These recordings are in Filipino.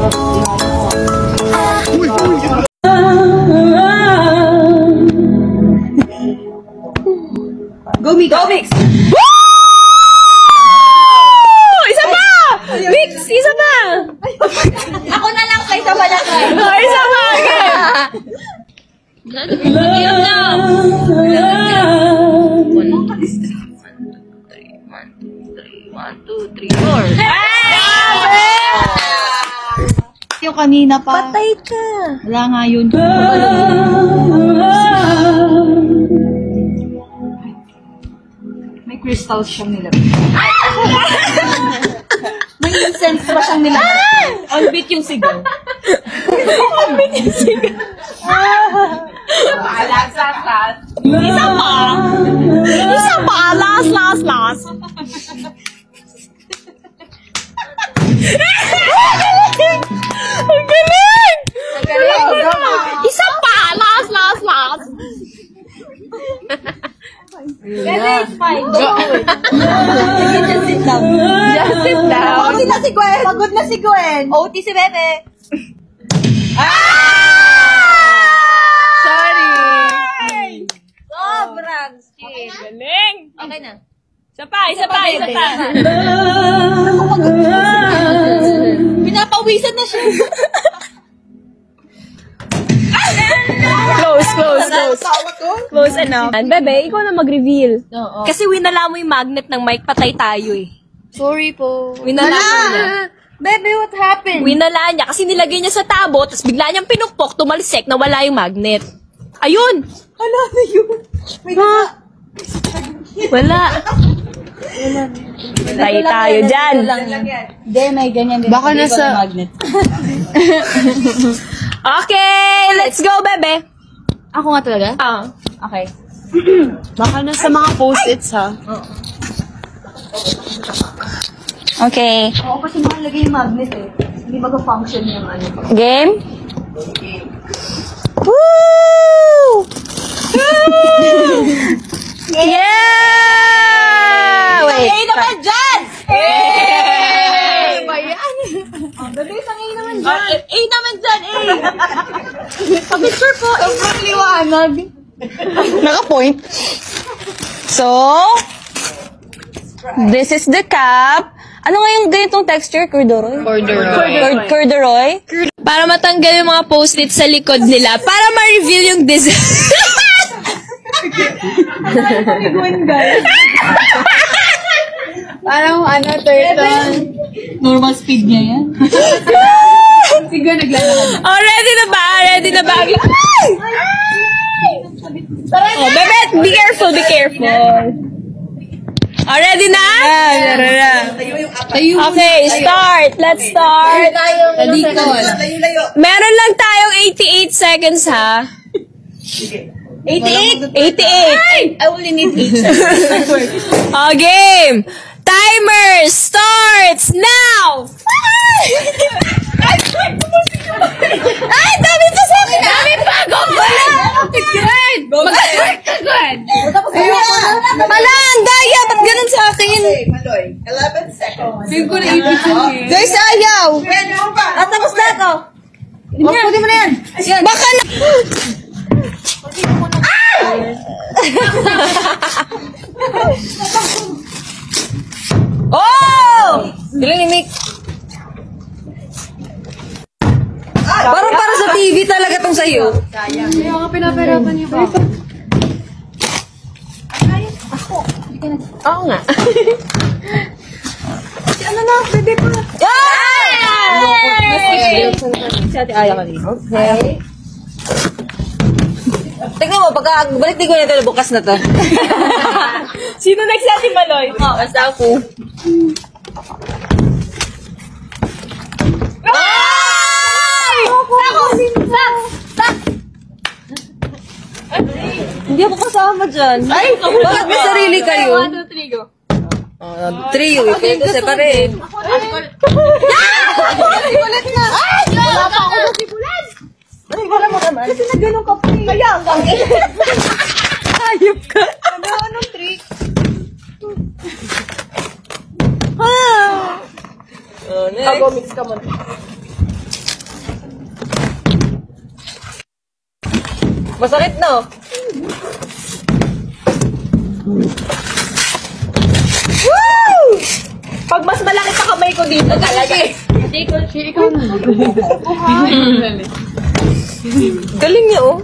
Go, Mix! Go, Mix! Isa pa! Mix! Isa pa! Ako na lang sa isa pa lang. Isa pa! Mag-inom na! 1, 2, 3, 4. Yung kanina pa. Patay ka! Wala nga yun. May crystals siyang nilagay. May incense pa siyang nilagay. On beat yung sigaw. On beat yung sigaw. Last. Isa pa! Isa pa! Last! Ang galing! Isa pa! Last! Kasi it's fine. Don't do it. Just sit down. Just sit down. Pagod na si Gwen. Pagod na si Gwen. OT si Bebe. Sorry! Sobrang shit. Galing! Okay na. Isa pa! Pinapawisan na siya. Close enough. Bebe, ikaw na mag-reveal. Kasi winala mo yung magnet ng mic, patay tayo eh. Sorry po. Winala niya. Bebe, what happened? Winala niya kasi nilagay niya sa tabo, tapos bigla niyang pinukpok, tumalsik, nawala yung magnet. Ayun! Wala na yun. Wala. Patay tayo dyan. Hindi, may ganyan din. Baka nasa... magnet. Okay, let's go, Bebe. Ako nga talaga? Okay. Baka nasa mga post-its, ha? Okay. Oo, kasi makalagay yung magnet eh. Hindi mag-function yung ano. Game? Woo! Yeah! Wait. A naman dyan! Hey! Ano ba yan? Bebe, isang A naman dyan. A naman dyan, A! Pag-picture po, sobrang liwanag. Naka-point. So, this is the cup. Ano nga yung ganitong texture? Corduroy? Corduroy? Para matanggal yung mga post-it sa likod nila. Para ma-reveal yung design. Parang turtle. Normal speed niya yan. Siguro naglalakad. Oh, ready na ba? Ready na ba? Oh, Bebe, be careful, be careful. Oh, ready na? Okay, start. Let's start. Meron lang tayong 88 seconds, ha? 88? 88. I only need 8 seconds. Oh, game. Timer starts now. Ay, dami ito sa akin. Dami pa. Go, Gwen. Mag-work ka, Gwen. Mala, ang daya. Ba't ganun sa akin? Maloy, 11 seconds. Guys, ayaw. Tapos na ito. Pwede mo na yan. Baka na. Oh! Bilang ni Mick. Parang para sa TV talaga tong sa'yo. Kaya nga pinapahirapan niyo ba? Oo nga. Ano na, bebe pa. Yay! Si ate Aya kanina. Okay. Tingnan mo, pagka balik di ko na ito, bukas na to. Sino next sa ating Maloy? Basta ako. Ay! Hindi ako kasama dyan. Ay! Bakit may sarili kayo? 1, 2, 3, go. Trio, ito separate. Simulat na! Ay! Wala pa ako na simulat! Ay, wala mo naman. Kasi na ganun ka pa eh. Kaya hanggang Hayop ka. Anong trick? Next. Mix ka muna. Masakit, no? Woo! Pag mas malaki pa kamay ko dito, talaga eh. Ikaw na. Galing niya, oh.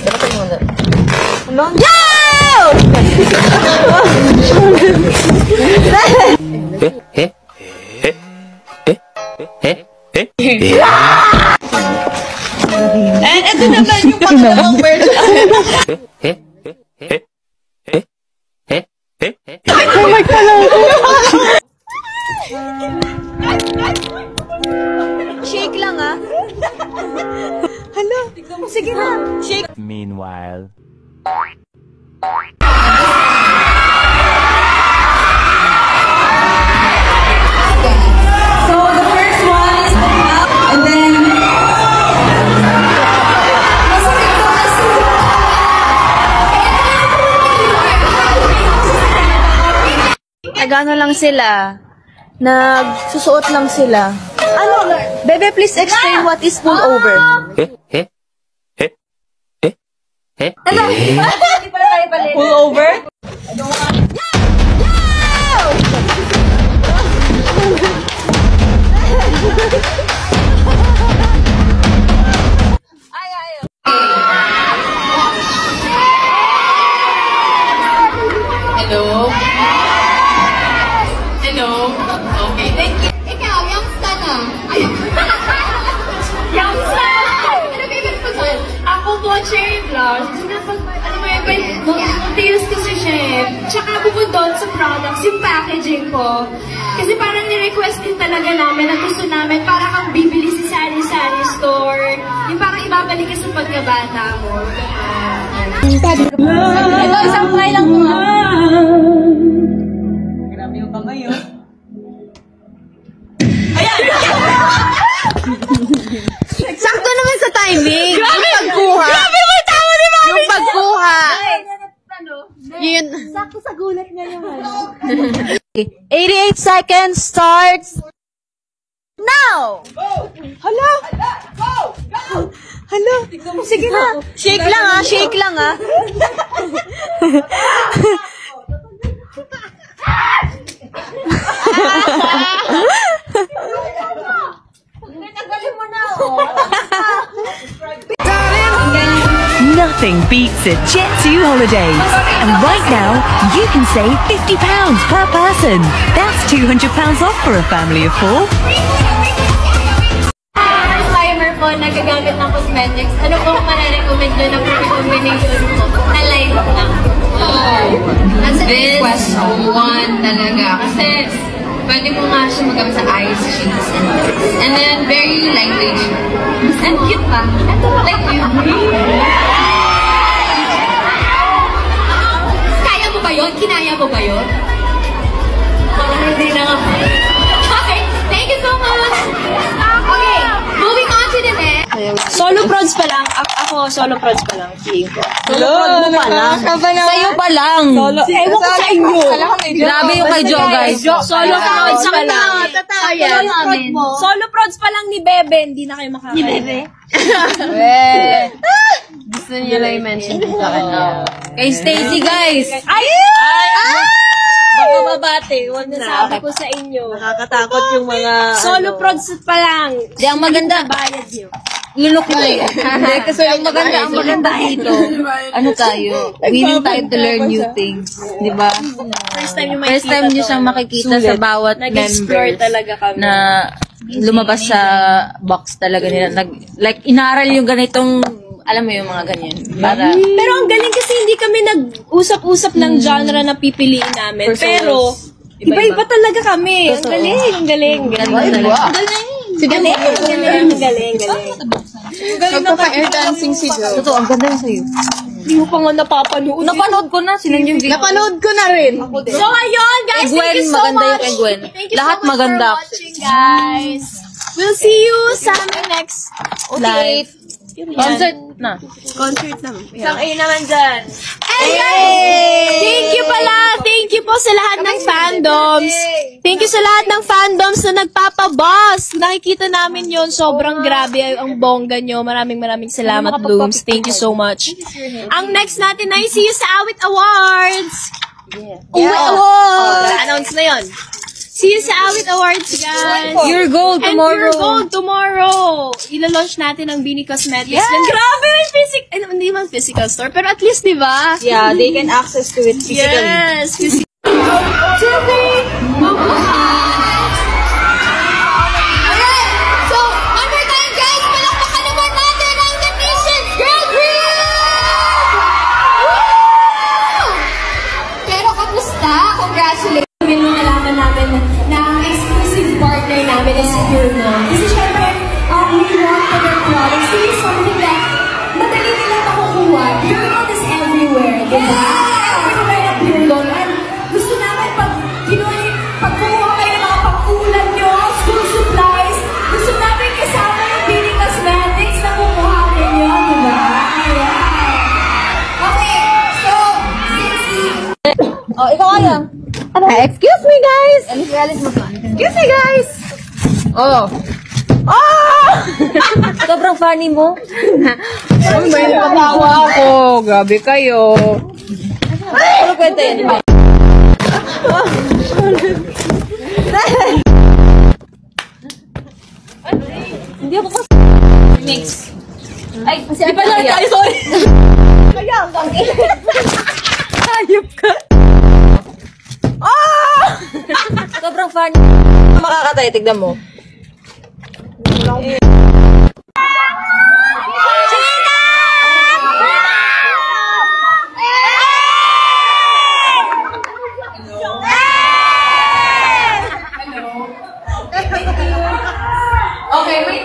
Dapat mo na. Ano? Yo! And ito naman yung pangalawang version. Oh my God. Shake lang, ah. Hala. Sige na. Shake. Meanwhile. So, the first one, and then... Nagano lang sila. Nagsusuot lang sila. Ano? Bebe, please explain what is pullover. Ano? Pullover? Hello? Hello? Okay, thank you. Ikaw, youngsta na. Youngsta! Ano favorite mo dyan? Ako po, cherry blush. Ano mo yun, multi-use kasi siya eh. Tsaka bukod doon sa products, yung packaging ko. Kasi parang ni-request din talaga namin na gusto namin para kang bibili sa sari-sari store. Yung parang ibabalik ka sa pagkabata mo. Ito, isang try lang ito. Grabe yung kamay, oh. Sakto naman sa timing. Grabe! Yung pagkuha. Grabe mo tama ni Mami! Yung pagkuha. Yun. Sakto sa gulat nga yung 88 seconds starts now! Hala! Hala! Sige na. Shake lang, ah. Shake lang, ah. Nothing beats a Jet2 holidays. And right now, you can save £50 per person. That's £200 off for a family of 4. timer po na gagamit ng cosmetics. Ano pong manarecommend nyo na combination po? Na light lang. That's a big question. One talaga. Kasi pwede mo nga siya magamit sa eyes, cheeks, and lips. And then, very lightweight siya. And cute pa. Ito, like you. Kaya mo ba yun? Kinaya mo ba yun? Parang hindi na nga. Okay, thank you so much. Okay, moving on to the next. Solo prods pa lang. Ako, solo prods pa lang. Feeling ko. Solo prod mo pa lang. Sa'yo pa lang. Ewan ko sa inyo. Grabe yung kay Jo, guys. Solo prods pa lang. Solo prods pa lang ni Bebe. Hindi na kayo makakaya. Ni Bebe? Gusto niyo lang i-mention sa kanya. Kay Stacy, guys. Ay! Baka mabate. Huwag na sabi ko sa inyo. Nakakatakot yung mga... Solo prods pa lang. Di, ang maganda. Bayad niyo. Lunok na yun. Hindi, kasi ang maganda dito. Ano tayo? Willing tayo to learn new things. Di ba? First time yung First time nyo siyang makikita sa bawat Nag-explore member talaga kami. na lumabas sa box talaga nila. Like, inaral yung ganitong, alam mo yung mga ganyan. Para, Pero ang galing kasi hindi kami nag-usap-usap ng genre na pipiliin namin. Pero, iba-iba talaga kami. Ang galing, ang galing. ganda talaga. Ang galing. Nagpapa-air dancing si Jo. Totoo, ang ganda yun sa'yo. Hindi mo pa nga napapanood. Napanood ko na, sinan yung video. Napanood ko na rin. So, ayun, guys. Kay Gwen, Thank you so maganda much. yung kay Gwen. Thank you Lahat so much maganda. for watching, guys. We'll see you sa aming next Live. Concert na. Isang A naman dyan. Thank you pala. Thank you po sa lahat ng fandoms. Thank you sa lahat ng fandoms na nagpapabus. Nakikita namin yon. Sobrang grabe ang bongga nyo. Maraming salamat, Blooms. Thank you so much. Ang next natin ay see you sa Awit Awards. Awards! Announce na yon. See you sa Awit Awards, guys. Pure gold And tomorrow. Pure Gold tomorrow. Ila-launch natin ang Bini Cosmetics. And grabe, hindi man physical store, pero at least, di ba? Yeah, they can access to it physically. Yes, physical. So, one more time, guys, palakpakan naman natin ang The Nation's Girl Group! Woo! Pero kamusta? Congratulations! Nung nalaman namin na ang exclusive partner namin is Pure Gold. Kasi syempre, we want their products to be something that madali nilang makukuha. Pure Gold is everywhere, di ba? Everywhere na Pure Gold. And gusto namin pag kumuha kayo ng mga pag-ulan nyo, school supplies, gusto namin kasama yung Bini Cosmetics na kumuhanin nyo, di ba? Okay, so, Oh, ikaw kaya. Excuse me, guys. Excuse me, guys. Oh. Sobrang funny mo. May natawa ako. Grabe kayo. Ano kwenta yun? Hindi ako pa. Mix. Ay, kasi di pala tayo, sorry. Kaya ang gangin. Hayop ka. Sobrang funny. Makakatay, tignan mo. okay, wait,